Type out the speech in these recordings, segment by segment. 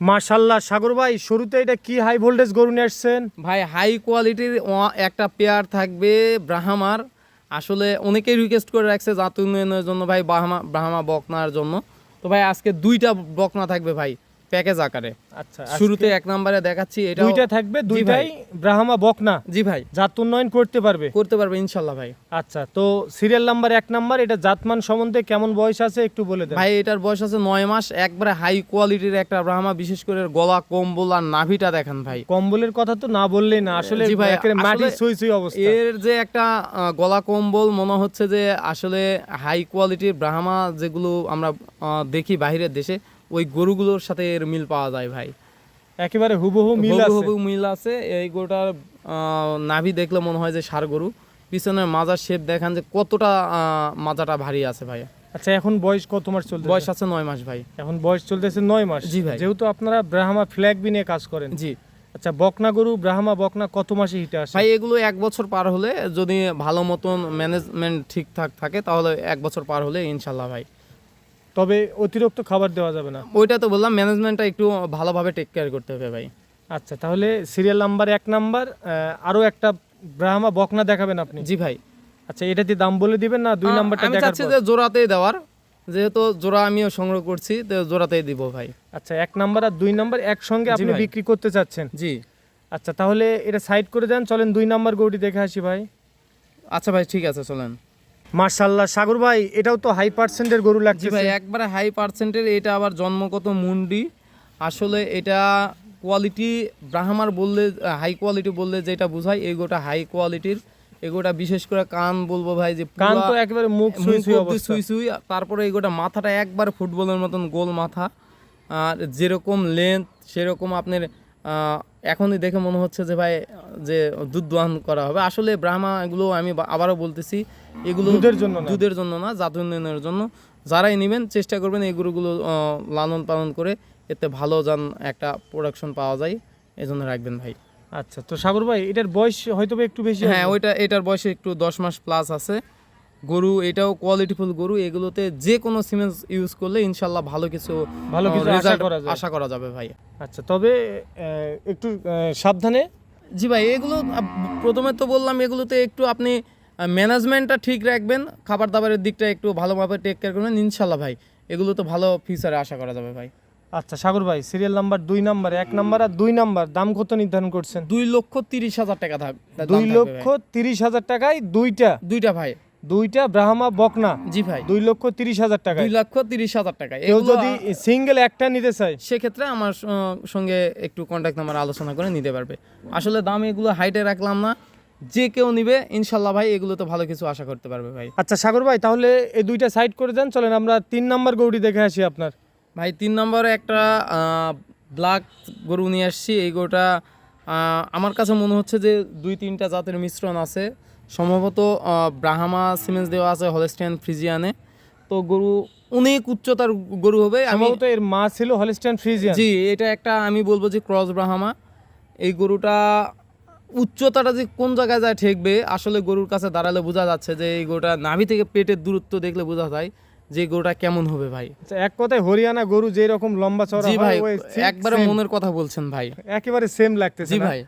মাশাআল্লাহ সাগর ভাই, শুরুতে এটা কি হাই ভোল্টেজ গরু নিয়ে আসছেন? ভাই হাই কোয়ালিটির একটা পেয়ার থাকবে ব্রাহ্মার। আসলে অনেকেই রিকোয়েস্ট করে রাখছে জাত উন্নয়নের জন্য ভাই, ব্রাহ্মা বকনার জন্য। তো ভাই আজকে দুইটা বকনা থাকবে ভাই প্যাকেজ আকারে। আচ্ছা, শুরুতে এক নম্বরে দেখাচ্ছি, এটা দুইটা থাকবে, দুইটাই ব্রাহ্মা বকনা। জি ভাই, জাত উন্নয়ন করতে পারবে ইনশাল্লাহ ভাই। আচ্ছা, তো সিরিয়াল নাম্বার 1 নাম্বার, এটা জাতমান সম্বন্ধে কেমন বয়স আছে একটু বলে দেন ভাই। এটার বয়স আছে 9 মাস, একবারে হাই কোয়ালিটির একটা ব্রাহ্মা। বিশেষ করে গলা, কম্বল আর নাভিটা দেখেন ভাই। কম্বলের কথা তো না বললেই না, আসলে জি ভাই, একেবারে মাটি আসলে সুই সুই অবস্থা। এর যে একটা গলা কম্বল মনে হচ্ছে যে আসলে হাই কোয়ালিটির ব্রাহ্মা যেগুলো আমরা দেখি বাইরের দেশে, ওই গরুগুলোর সাথে এর মিল পাওয়া যায় ভাই। একেবারে হুবহু মিল আছে। হুবহু মিল আছে। এই গরুটার নাভি দেখলে মনে হয় যে ষাঁড় গরু। পিছনের মাজার শেপ দেখেন যে কতটা মাজাটা ভারী আছে ভাই। আচ্ছা, এখন বয়স কত মাস চলতেছে? বয়স আছে 9 মাস ভাই। এখন বয়স চলতেছে 9 মাস। জি ভাই। যেহেতু আপনারা ব্রাহ্মা ফ্ল্যাগ বি নিয়ে কাজ করেন। জি আচ্ছা, বকনা গরু ব্রাহ্মা বকনা কত মাসে হিটে আসে ভাই, এগুলো 1 বছর পার হলে, যদি ভালো মতন ম্যানেজমেন্ট ঠিকঠাক থাকে, তাহলে 1 বছর পার হলে ইনশাল্লাহ ভাই। তবে অতিরিক্ত খাবার দেওয়া যাবে না। ওইটা তো বললাম, ম্যানেজমেন্টটা একটু ভালোভাবে টেক কেয়ার করতে হবে ভাই। আচ্ছা, তাহলে সিরিয়াল নাম্বার 1 নাম্বার আরো একটা ব্রাহ্মা বকনা দেখাবেন আপনি? জি ভাই। আচ্ছা, এটা দিয়ে দাম বলে দিবেন না 2 নাম্বারটা আমি দেখার চাচ্ছি পর? যে জোড়াতেই দেওয়ার, যেহেতু জোড়া আমিও সংগ্রহ করছি, তো জোড়াতেই দিব ভাই। আচ্ছা, 1 নাম্বার আর 2 নাম্বার একসঙ্গে আপনি ভাই। বিক্রি করতে চাচ্ছেন? জি। আচ্ছা, তাহলে এটা সাইড করে দেন, চলেন 2 নাম্বার গরুটি দেখে আসি ভাই। আচ্ছা ভাই, ঠিক আছে, চলেন। মাশাআল্লাহ সাগর ভাই, এটাও তো হাই পার্সেন্টের গরু জি লাগছে ভাই, একবারে হাই পার্সেন্টের। এটা আবার জন্মগত মুন্ডি। আসলে এটা কোয়ালিটি ব্রাহ্মার বললে, হাই কোয়ালিটি বললে যেটা বোঝায়, এই গোটা হাই কোয়ালিটির। এগোটা বিশেষ করে কান বলবো ভাই, যে কান তো একেবারে মুখ সুই সুই অবস্থা। সুই সুই। তারপরে এগোটা মাথাটা একবার ফুটবলের মতন গোল মাথা, আর যেরকম লেন্থ সেরকম আপনার এখনই দেখে মনে হচ্ছে যে ভাই যে দুধ দোয়ান করা হবে। আসলে ব্রাহ্মা এগুলো আমি আবারও বলতেছি, এগুলো দুধের জন্য না, জাত উন্নয়নের জন্য। যারাই নেবেন চেষ্টা করবেন এই গরুগুলো লালন পালন করে, এতে ভালো যান একটা প্রোডাকশন পাওয়া যায়, এই জন্য রাখবেন ভাই। আচ্ছা, তো সাগর ভাই, এটার বয়স হয়তো একটু বেশি। হ্যাঁ, এটার বয়সে একটু 10 মাস প্লাস আছে গরু। এটাও কোয়ালিটিফুল গরু। এগুলোতে যে কোনো সিমেন্স ইউজ করলে ইনশাল্লাহ ভালো কিছু রেজাল্ট আশা করা যাবে ভাই। আচ্ছা, তবে একটু সাবধানে। জি ভাই, এগুলো প্রথমে তো বললাম, এগুলোতে একটু আপনি ম্যানেজমেন্টটা ঠিক রাখবেন, খাবার দাবারের দিকটা একটু ভালোভাবে টেক কেয়ার করবেন, ইনশাল্লাহ ভাই এগুলো তো ভালো ফিউচারে আশা করা যাবে ভাই। আচ্ছা সাগর ভাই, সিরিয়াল নাম্বার 2 নাম্বার, 1 নাম্বার আর 2 নাম্বার দাম কত নির্ধারণ করছেন? 2,30,000 টাকা থাকবে। 2,30,000 টাকায় দুইটা ভাই, দুইটা ব্রাহ্মা বকনা। জি ভাই, 2,30,000 টাকা। 2,30,000 টাকা। কেউ যদি সিঙ্গেল একটা নিতে চায়, সেক্ষেত্রে আমার সঙ্গে একটু কন্ট্যাক্ট নাম্বার আলোচনা করে নিতে পারবে। আসলে দাম এগুলো হাইটে রাখলাম না, যে কেউ নিবে ইনশাল্লাহ ভাই এগুলো তো ভালো কিছু আশা করতে পারবে ভাই। আচ্ছা সাগর ভাই, তাহলে এই দুইটা সাইড করে দেন, চলেন আমরা 3 নাম্বার গরুটি দেখে আসি আপনার। ভাই 3 নম্বরে একটা ব্ল্যাক গরু নিয়ে আসছি। এই গরুটা আমার কাছে মনে হচ্ছে যে 2-3টা জাতের মিশ্রণ আছে, সম্ভবত ব্রাহ্মা সিমেন্স দেওয়া আছে, হলস্টাইন ফ্রিজিয়ানে। তো গরু অনেক উচ্চতার গরু হবে। সম্ভবত এর মা ছিল হলস্টাইন ফ্রিজিয়ান। জি, এটা একটা আমি বলবো যে ক্রস ব্রাহ্মা। এই গরুটা উচ্চতাটা যে কোন জায়গায় যায় ঠেকবে, আসলে গরুর কাছে দাঁড়ালে বোঝা যাচ্ছে যে এই গরুটা নাভি থেকে পেটের দূরত্ব দেখলে বোঝা যায় যে গরুটা কেমন হবে ভাই। এক কথায় হরিয়ানা গরু যেই রকম লম্বা চওড়া হয়, ওই একবারে মনের কথা বলছেন ভাই, একেবারে সেম লাগতেছে। জি ভাই।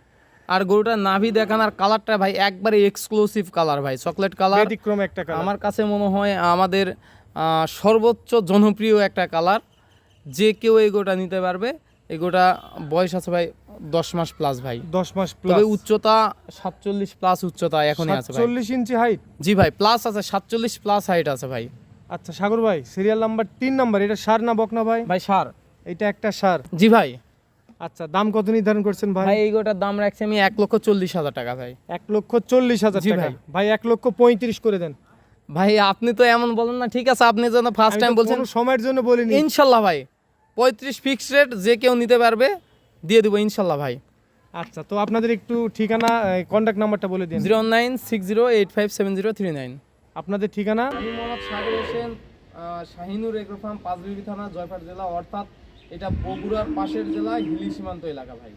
আর গরুটার নাভি দেখান আর কালারটা ভাই একবারে এক্সক্লুসিভ কালার ভাই, চকলেট কালার। ব্যতিক্রম একটা কালার। আমার কাছে মনে হয় আমাদের সর্বোচ্চ জনপ্রিয় একটা কালার। যে কেউ এই গরুটা নিতে পারবে। এই গরুটা বয়স আছে ভাই 10 মাস প্লাস ভাই। 10 মাস প্লাস। তবে উচ্চতা 47 প্লাস উচ্চতা এখনই আছে ভাই। 47 ইঞ্চি হাইট। জি ভাই, প্লাস আছে, 47 প্লাস হাইট আছে ভাই। আচ্ছা সাগর ভাই, সিরিয়াল নাম্বার 3 নাম্বার, এটা ষাঁড় না বকনা ভাই? ভাই ষাঁড়। এটা একটা ষাঁড়। জি ভাই। আচ্ছা, দাম কত নির্ধারণ করছেন ভাই? ভাই এই গরুটার দাম রাখছি আমি 1,40,000 টাকা ভাই। 1,40,000 টাকা ভাই। 1,35,000 করে দেন ভাই। আপনি তো এমন বলেন না, ঠিক আছে, আপনি যেন ফার্স্ট টাইম বলছেন, কোনো সময়ের জন্য বলিনি। ইনশাল্লাহ ভাই 35 ফিক্সড রেট, যে কেউ নিতে পারবে দিয়ে দেবো ইনশাল্লাহ ভাই। আচ্ছা, তো আপনাদের একটু ঠিকানা, কন্ট্যাক্ট নাম্বারটা বলে দিন। 09608570339। আপনাদের ঠিকানা? আমি মোহাম্মদ সাগর হোসেন, শাহিনুর এগ্রো ফার্ম, পাঁচবিবি থানা, জয়পুরহাট জেলা, অর্থাৎ এটা বগুড়ার পাশের জেলা, হিলি সীমান্ত এলাকা ভাই।